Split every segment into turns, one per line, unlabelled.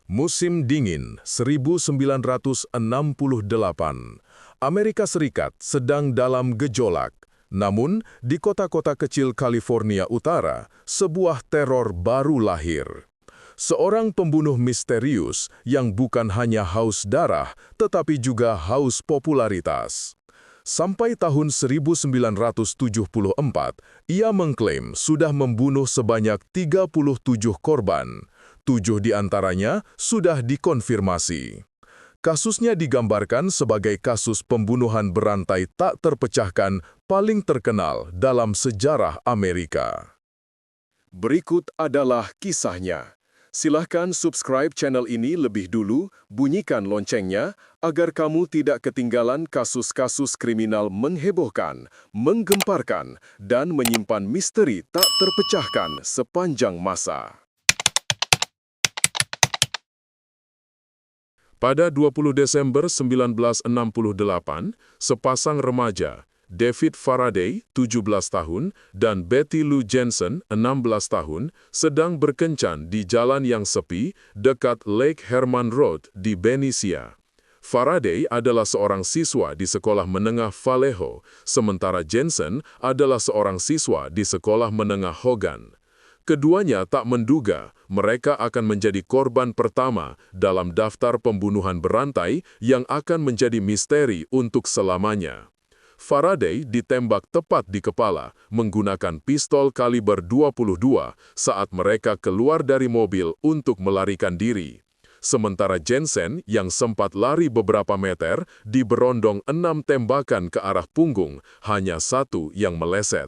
Musim dingin 1968. Amerika Serikat sedang dalam gejolak. Namun, di kota-kota kecil California Utara, sebuah teror baru lahir. Seorang pembunuh misterius yang bukan hanya haus darah, tetapi juga haus popularitas. Sampai tahun 1974, ia mengklaim sudah membunuh sebanyak 37 korban. 7 di antaranya sudah dikonfirmasi. Kasusnya digambarkan sebagai kasus pembunuhan berantai tak terpecahkan paling terkenal dalam sejarah Amerika. Berikut adalah kisahnya. Silahkan subscribe channel ini lebih dulu, bunyikan loncengnya, agar kamu tidak ketinggalan kasus-kasus kriminal menghebohkan, menggemparkan, dan menyimpan misteri tak terpecahkan sepanjang masa. Pada 20 Desember 1968, sepasang remaja, David Faraday, 17 tahun, dan Betty Lou Jensen, 16 tahun, sedang berkencan di jalan yang sepi dekat Lake Herman Road di Benicia. Faraday adalah seorang siswa di sekolah menengah Vallejo, sementara Jensen adalah seorang siswa di sekolah menengah Hogan. Keduanya tak menduga mereka akan menjadi korban pertama dalam daftar pembunuhan berantai yang akan menjadi misteri untuk selamanya. Faraday ditembak tepat di kepala menggunakan pistol kaliber 22 saat mereka keluar dari mobil untuk melarikan diri. Sementara Jensen yang sempat lari beberapa meter diberondong 6 tembakan ke arah punggung, hanya 1 yang meleset.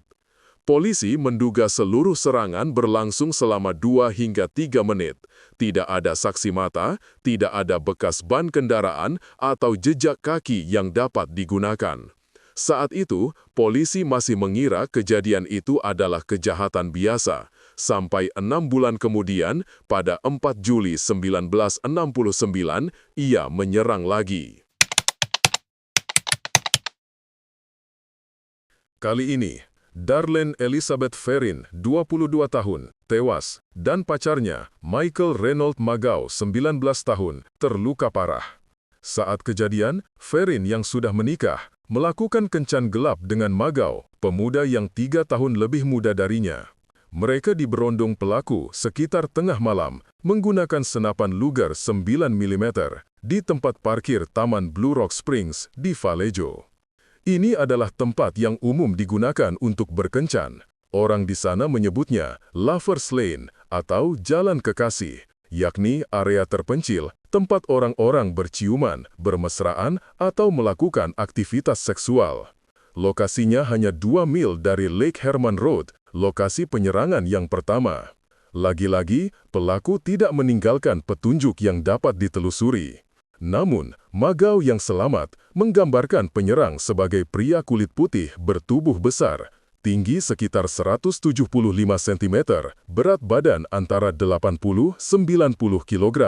Polisi menduga seluruh serangan berlangsung selama 2 hingga 3 menit. Tidak ada saksi mata, tidak ada bekas ban kendaraan atau jejak kaki yang dapat digunakan. Saat itu, polisi masih mengira kejadian itu adalah kejahatan biasa. Sampai 6 bulan kemudian, pada 4 Juli 1969, ia menyerang lagi. Kali ini, Darlene Elizabeth Ferrin, 22 tahun, tewas, dan pacarnya, Michael Reynold Magau, 19 tahun, terluka parah. Saat kejadian, Ferrin yang sudah menikah, melakukan kencan gelap dengan Magau, pemuda yang 3 tahun lebih muda darinya. Mereka diberondong pelaku sekitar tengah malam, menggunakan senapan Luger 9 mm, di tempat parkir Taman Blue Rock Springs di Vallejo. Ini adalah tempat yang umum digunakan untuk berkencan. Orang di sana menyebutnya Lover's Lane atau Jalan Kekasih, yakni area terpencil tempat orang-orang berciuman, bermesraan, atau melakukan aktivitas seksual. Lokasinya hanya 2 mil dari Lake Herman Road, lokasi penyerangan yang pertama. Lagi-lagi, pelaku tidak meninggalkan petunjuk yang dapat ditelusuri. Namun, Magau yang selamat menggambarkan penyerang sebagai pria kulit putih bertubuh besar, tinggi sekitar 175 cm, berat badan antara 80–90 kg,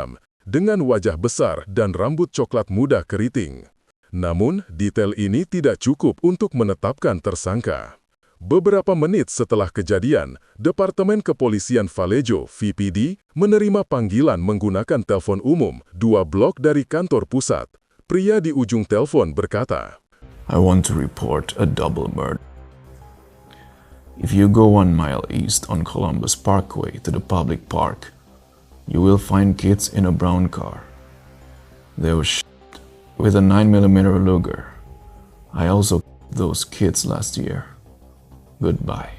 dengan wajah besar dan rambut coklat muda keriting. Namun, detail ini tidak cukup untuk menetapkan tersangka. Beberapa menit setelah kejadian, Departemen Kepolisian Vallejo (VPD) menerima panggilan menggunakan telepon umum 2 blok dari kantor pusat. Pria di ujung telepon berkata,
I want to report a double murder. If you go 1 mile east on Columbus Parkway to the public park, you will find kids in a brown car. They were shot with a 9 mm Luger. I also killed those kids last year. Goodbye.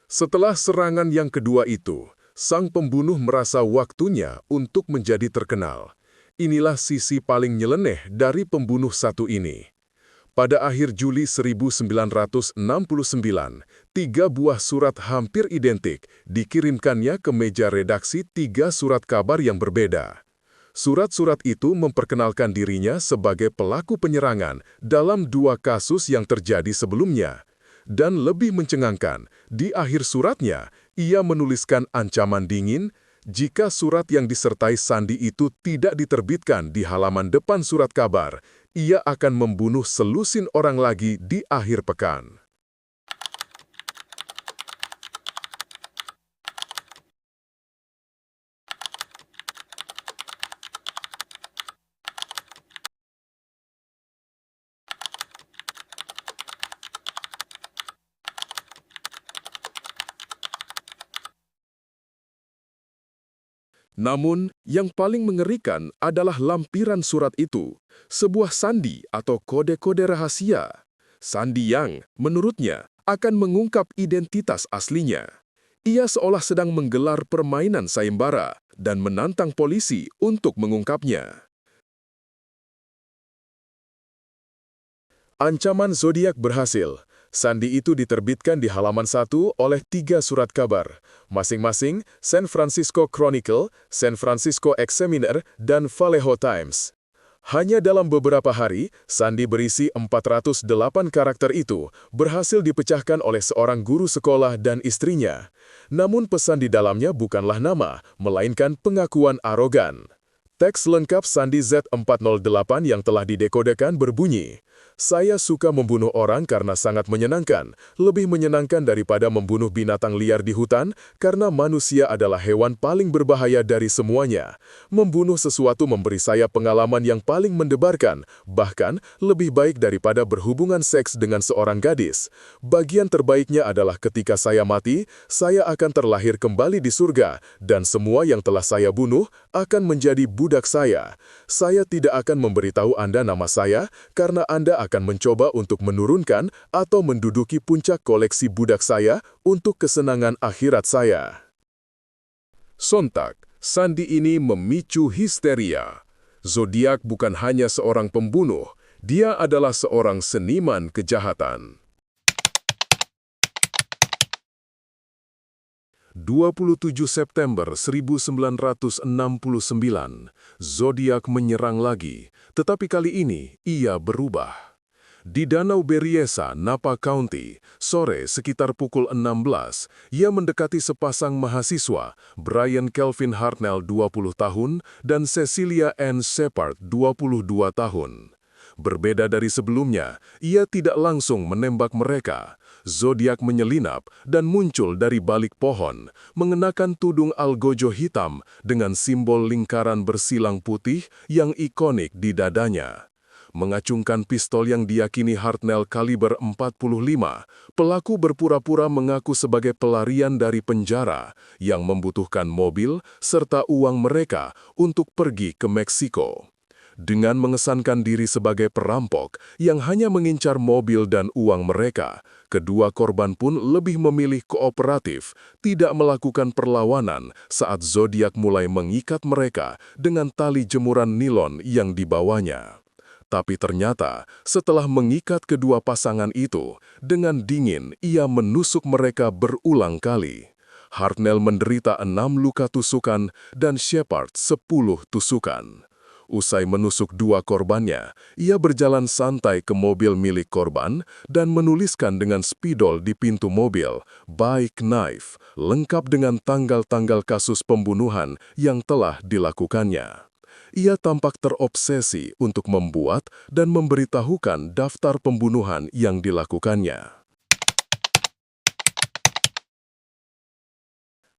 Setelah serangan yang kedua itu, sang pembunuh merasa waktunya untuk menjadi terkenal. Inilah sisi paling nyeleneh dari pembunuh satu ini. Pada akhir Juli 1969, 3 buah surat hampir identik dikirimkannya ke meja redaksi 3 surat kabar yang berbeda. Surat-surat itu memperkenalkan dirinya sebagai pelaku penyerangan dalam 2 kasus yang terjadi sebelumnya. Dan lebih mencengangkan, di akhir suratnya, ia menuliskan ancaman dingin jika surat yang disertai sandi itu tidak diterbitkan di halaman depan surat kabar, ia akan membunuh selusin orang lagi di akhir pekan. Namun, yang paling mengerikan adalah lampiran surat itu, sebuah sandi atau kode-kode rahasia. Sandi yang, menurutnya, akan mengungkap identitas aslinya. Ia seolah sedang menggelar permainan sayembara dan menantang polisi untuk mengungkapnya. Ancaman zodiak berhasil. Sandi itu diterbitkan di halaman 1 oleh 3 surat kabar, masing-masing San Francisco Chronicle, San Francisco Examiner, dan Vallejo Times. Hanya dalam beberapa hari, sandi berisi 408 karakter itu berhasil dipecahkan oleh seorang guru sekolah dan istrinya. Namun pesan di dalamnya bukanlah nama, melainkan pengakuan arogan. Teks lengkap sandi Z408 yang telah didekodekan berbunyi, "Saya suka membunuh orang karena sangat menyenangkan, lebih menyenangkan daripada membunuh binatang liar di hutan karena manusia adalah hewan paling berbahaya dari semuanya. Membunuh sesuatu memberi saya pengalaman yang paling mendebarkan, bahkan lebih baik daripada berhubungan seks dengan seorang gadis. Bagian terbaiknya adalah ketika saya mati, saya akan terlahir kembali di surga, dan semua yang telah saya bunuh akan menjadi budak saya. Saya tidak akan memberitahu Anda nama saya, karena Anda akan mencoba untuk menurunkan atau menduduki puncak koleksi budak saya untuk kesenangan akhirat saya." Sontak, sandi ini memicu histeria. Zodiak bukan hanya seorang pembunuh, dia adalah seorang seniman kejahatan. 27 September 1969, zodiak menyerang lagi, tetapi kali ini ia berubah. Di Danau Berryessa, Napa County, sore sekitar pukul 16, ia mendekati sepasang mahasiswa, Brian Kelvin Hartnell 20 tahun dan Cecilia Ann Shepard 22 tahun. Berbeda dari sebelumnya, ia tidak langsung menembak mereka. Zodiak menyelinap dan muncul dari balik pohon, mengenakan tudung algojo hitam dengan simbol lingkaran bersilang putih yang ikonik di dadanya. Mengacungkan pistol yang diyakini Hartnell kaliber 45, pelaku berpura-pura mengaku sebagai pelarian dari penjara yang membutuhkan mobil serta uang mereka untuk pergi ke Meksiko. Dengan mengesankan diri sebagai perampok yang hanya mengincar mobil dan uang mereka, kedua korban pun lebih memilih kooperatif, tidak melakukan perlawanan saat Zodiak mulai mengikat mereka dengan tali jemuran nilon yang dibawanya. Tapi ternyata, setelah mengikat kedua pasangan itu, dengan dingin ia menusuk mereka berulang kali. Hartnell menderita 6 luka tusukan dan Shepard 10 tusukan. Usai menusuk dua korbannya, ia berjalan santai ke mobil milik korban dan menuliskan dengan spidol di pintu mobil, "By Knife," lengkap dengan tanggal-tanggal kasus pembunuhan yang telah dilakukannya. Ia tampak terobsesi untuk membuat dan memberitahukan daftar pembunuhan yang dilakukannya.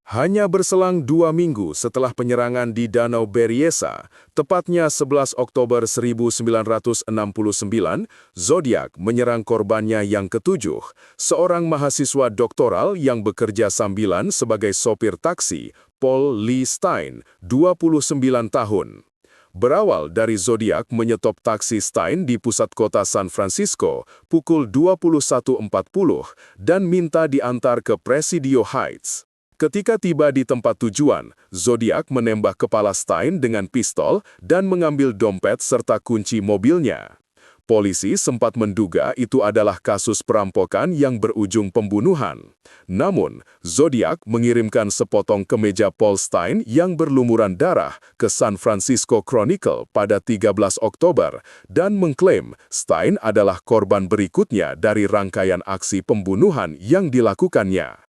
Hanya berselang 2 minggu setelah penyerangan di Danau Berryessa, tepatnya 11 Oktober 1969, Zodiak menyerang korbannya yang ketujuh, seorang mahasiswa doktoral yang bekerja sambilan sebagai sopir taksi, Paul Lee Stein, 29 tahun. Berawal dari Zodiak menyetop taksi Stein di pusat kota San Francisco pukul 21.40 dan minta diantar ke Presidio Heights. Ketika tiba di tempat tujuan, Zodiak menembak kepala Stein dengan pistol dan mengambil dompet serta kunci mobilnya. Polisi sempat menduga itu adalah kasus perampokan yang berujung pembunuhan. Namun, Zodiak mengirimkan sepotong kemeja Paul Stein yang berlumuran darah ke San Francisco Chronicle pada 13 Oktober dan mengklaim Stein adalah korban berikutnya dari rangkaian aksi pembunuhan yang dilakukannya.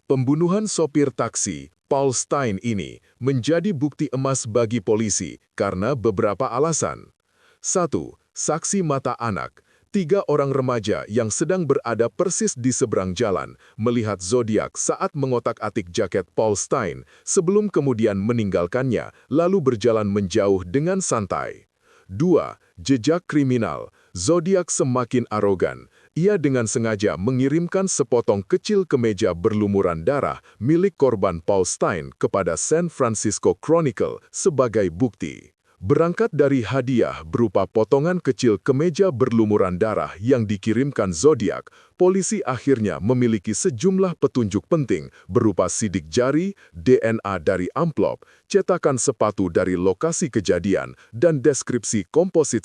Pembunuhan sopir taksi, Paul Stein ini menjadi bukti emas bagi polisi karena beberapa alasan. 1. Saksi mata anak. 3 orang remaja yang sedang berada persis di seberang jalan melihat Zodiak saat mengotak-atik jaket Paul Stein sebelum kemudian meninggalkannya lalu berjalan menjauh dengan santai. 2. Jejak kriminal. Zodiak semakin arogan. Ia dengan sengaja mengirimkan sepotong kecil kemeja berlumuran darah milik korban Paul Stein kepada San Francisco Chronicle sebagai bukti. Berangkat dari hadiah berupa potongan kecil kemeja berlumuran darah yang dikirimkan Zodiac, polisi akhirnya memiliki sejumlah petunjuk penting berupa sidik jari, DNA dari amplop, cetakan sepatu dari lokasi kejadian, dan deskripsi komposit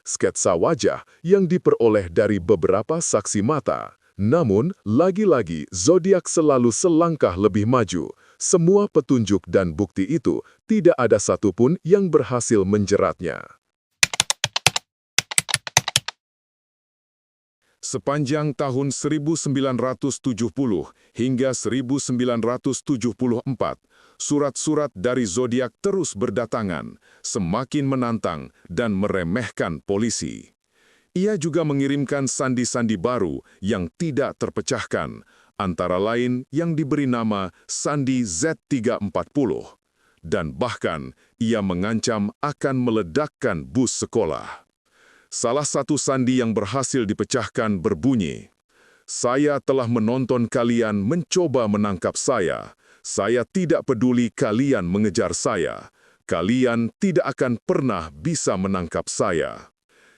sketsa wajah yang diperoleh dari beberapa saksi mata. Namun, lagi-lagi Zodiac selalu selangkah lebih maju. Semua petunjuk dan bukti itu tidak ada satupun yang berhasil menjeratnya. Sepanjang tahun 1970 hingga 1974, surat-surat dari Zodiac terus berdatangan, semakin menantang dan meremehkan polisi. Ia juga mengirimkan sandi-sandi baru yang tidak terpecahkan, antara lain yang diberi nama Sandi Z340. Dan bahkan, ia mengancam akan meledakkan bus sekolah. Salah satu sandi yang berhasil dipecahkan berbunyi, "Saya telah menonton kalian mencoba menangkap saya. Saya tidak peduli kalian mengejar saya. Kalian tidak akan pernah bisa menangkap saya."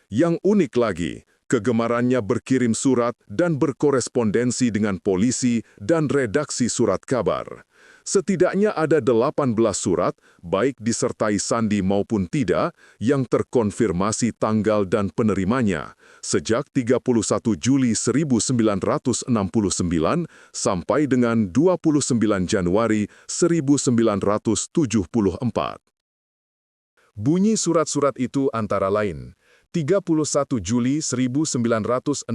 Yang unik lagi, kegemarannya berkirim surat dan berkorespondensi dengan polisi dan redaksi surat kabar. Setidaknya ada 18 surat, baik disertai sandi maupun tidak, yang terkonfirmasi tanggal dan penerimanya, sejak 31 Juli 1969 sampai dengan 29 Januari 1974. Bunyi surat-surat itu antara lain, 31 Juli 1969,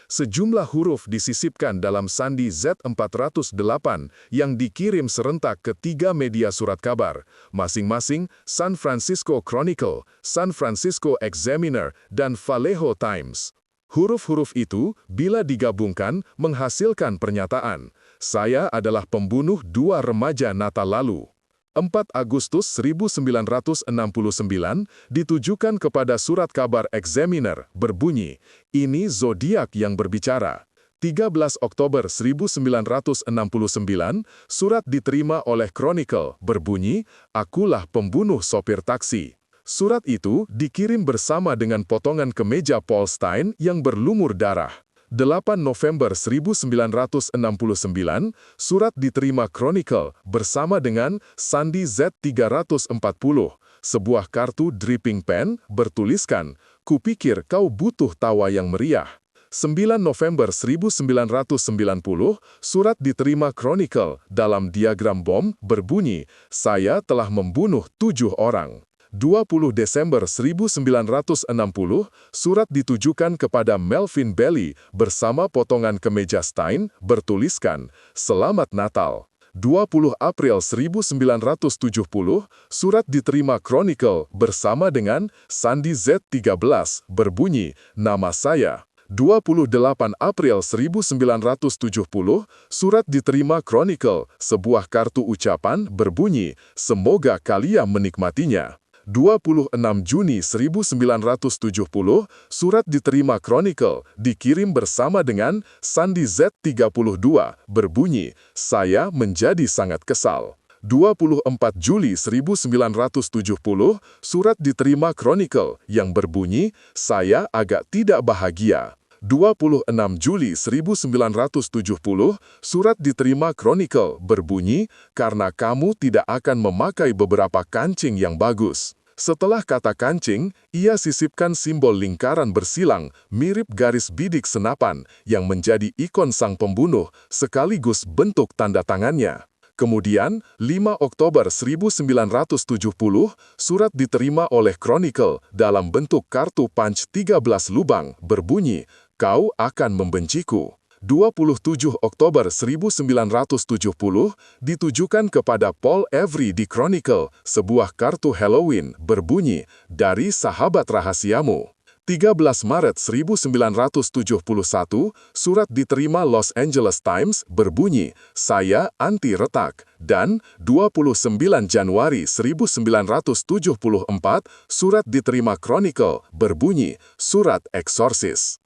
sejumlah huruf disisipkan dalam sandi Z408 yang dikirim serentak ke 3 media surat kabar, masing-masing San Francisco Chronicle, San Francisco Examiner, dan Vallejo Times. Huruf-huruf itu, bila digabungkan, menghasilkan pernyataan, "Saya adalah pembunuh 2 remaja Natal lalu." 4 Agustus 1969 ditujukan kepada surat kabar Examiner berbunyi, "Ini Zodiac yang berbicara." 13 Oktober 1969, surat diterima oleh Chronicle berbunyi, "Akulah pembunuh sopir taksi." Surat itu dikirim bersama dengan potongan kemeja Paul Stein yang berlumur darah. 8 November 1969, surat diterima Chronicle bersama dengan sandi Z340, sebuah kartu dripping pen bertuliskan, "Kupikir kau butuh tawa yang meriah." 9 November 1990, surat diterima Chronicle dalam diagram bom berbunyi, "Saya telah membunuh 7 orang." 20 Desember 1960, surat ditujukan kepada Melvin Belli bersama potongan kemeja Stein bertuliskan, "Selamat Natal." 20 April 1970, surat diterima Chronicle bersama dengan sandi Z13 berbunyi, "Nama saya." 28 April 1970, surat diterima Chronicle, sebuah kartu ucapan berbunyi, "Semoga kalian menikmatinya." 26 Juni 1970, surat diterima Chronicle, dikirim bersama dengan sandi Z32, berbunyi, "Saya menjadi sangat kesal." 24 Juli 1970, surat diterima Chronicle yang berbunyi, "Saya agak tidak bahagia." 26 Juli 1970, surat diterima Chronicle berbunyi, "Karena kamu tidak akan memakai beberapa kancing yang bagus." Setelah kata kancing, ia sisipkan simbol lingkaran bersilang mirip garis bidik senapan yang menjadi ikon sang pembunuh sekaligus bentuk tanda tangannya. Kemudian, 5 Oktober 1970, surat diterima oleh Chronicle dalam bentuk kartu punch 13 lubang berbunyi, "Kau akan membenciku." 27 Oktober 1970 ditujukan kepada Paul Avery di Chronicle, sebuah kartu Halloween berbunyi, "Dari sahabat rahasiamu." 13 Maret 1971, surat diterima Los Angeles Times berbunyi, "Saya anti retak." Dan 29 Januari 1974, surat diterima Chronicle berbunyi, "Surat eksorsis."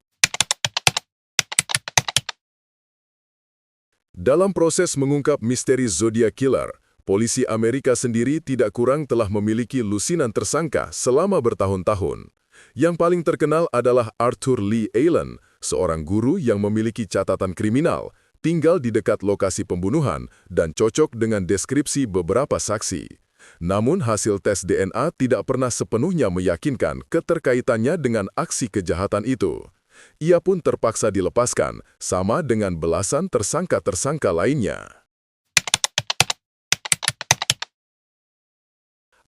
Dalam proses mengungkap misteri Zodiac Killer, polisi Amerika sendiri tidak kurang telah memiliki lusinan tersangka selama bertahun-tahun. Yang paling terkenal adalah Arthur Lee Allen, seorang guru yang memiliki catatan kriminal, tinggal di dekat lokasi pembunuhan dan cocok dengan deskripsi beberapa saksi. Namun hasil tes DNA tidak pernah sepenuhnya meyakinkan keterkaitannya dengan aksi kejahatan itu. Ia pun terpaksa dilepaskan, sama dengan belasan tersangka-tersangka lainnya.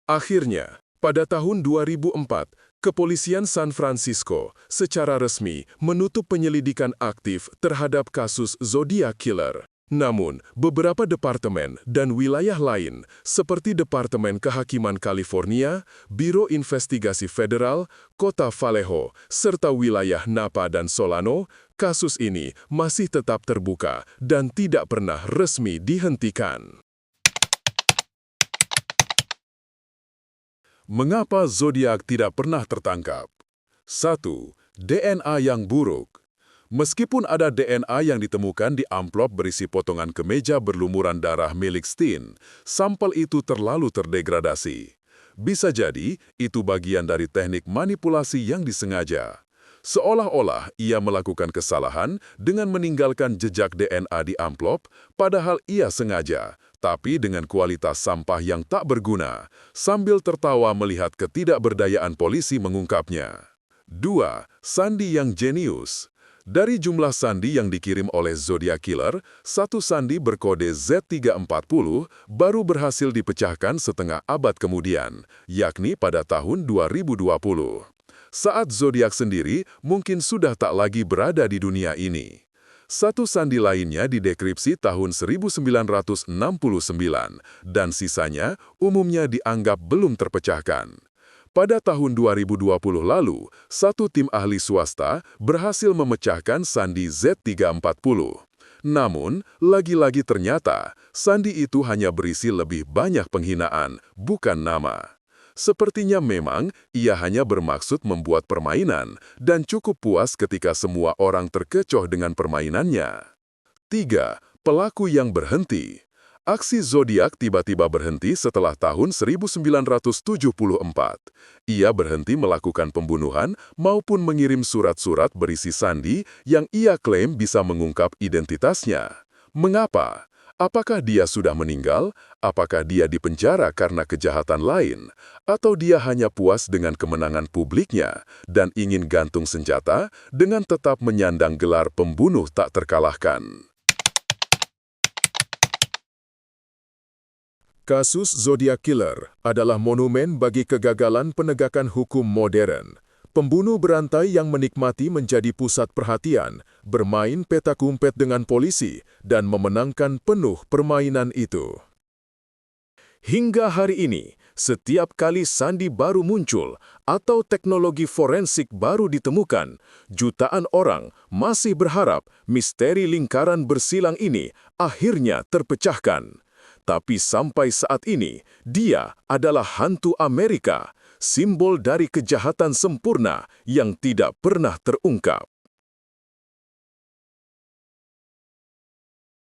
Akhirnya, pada tahun 2004, Kepolisian San Francisco secara resmi menutup penyelidikan aktif terhadap kasus Zodiac Killer. Namun, beberapa departemen dan wilayah lain, seperti Departemen Kehakiman California, Biro Investigasi Federal, Kota Vallejo, serta wilayah Napa dan Solano, kasus ini masih tetap terbuka dan tidak pernah resmi dihentikan. Mengapa Zodiac tidak pernah tertangkap? 1. DNA yang buruk. Meskipun ada DNA yang ditemukan di amplop berisi potongan kemeja berlumuran darah milik Steen, sampel itu terlalu terdegradasi. Bisa jadi, itu bagian dari teknik manipulasi yang disengaja. Seolah-olah ia melakukan kesalahan dengan meninggalkan jejak DNA di amplop, padahal ia sengaja, tapi dengan kualitas sampah yang tak berguna, sambil tertawa melihat ketidakberdayaan polisi mengungkapnya. 2. Sandi yang jenius. Dari jumlah sandi yang dikirim oleh Zodiac Killer, satu sandi berkode Z340 baru berhasil dipecahkan setengah abad kemudian, yakni pada tahun 2020. Saat Zodiac sendiri mungkin sudah tak lagi berada di dunia ini. Satu sandi lainnya didekripsi tahun 1969, dan sisanya umumnya dianggap belum terpecahkan. Pada tahun 2020 lalu, satu tim ahli swasta berhasil memecahkan sandi Z340. Namun, lagi-lagi ternyata, sandi itu hanya berisi lebih banyak penghinaan, bukan nama. Sepertinya memang ia hanya bermaksud membuat permainan dan cukup puas ketika semua orang terkecoh dengan permainannya. 3. Pelaku yang berhenti. Aksi Zodiac tiba-tiba berhenti setelah tahun 1974. Ia berhenti melakukan pembunuhan maupun mengirim surat-surat berisi sandi yang ia klaim bisa mengungkap identitasnya. Mengapa? Apakah dia sudah meninggal? Apakah dia dipenjara karena kejahatan lain? Atau dia hanya puas dengan kemenangan publiknya dan ingin gantung senjata dengan tetap menyandang gelar pembunuh tak terkalahkan? Kasus Zodiac Killer adalah monumen bagi kegagalan penegakan hukum modern. Pembunuh berantai yang menikmati menjadi pusat perhatian, bermain petak umpet dengan polisi, dan memenangkan penuh permainan itu. Hingga hari ini, setiap kali sandi baru muncul atau teknologi forensik baru ditemukan, jutaan orang masih berharap misteri lingkaran bersilang ini akhirnya terpecahkan. Tapi sampai saat ini, dia adalah hantu Amerika, simbol dari kejahatan sempurna yang tidak pernah terungkap.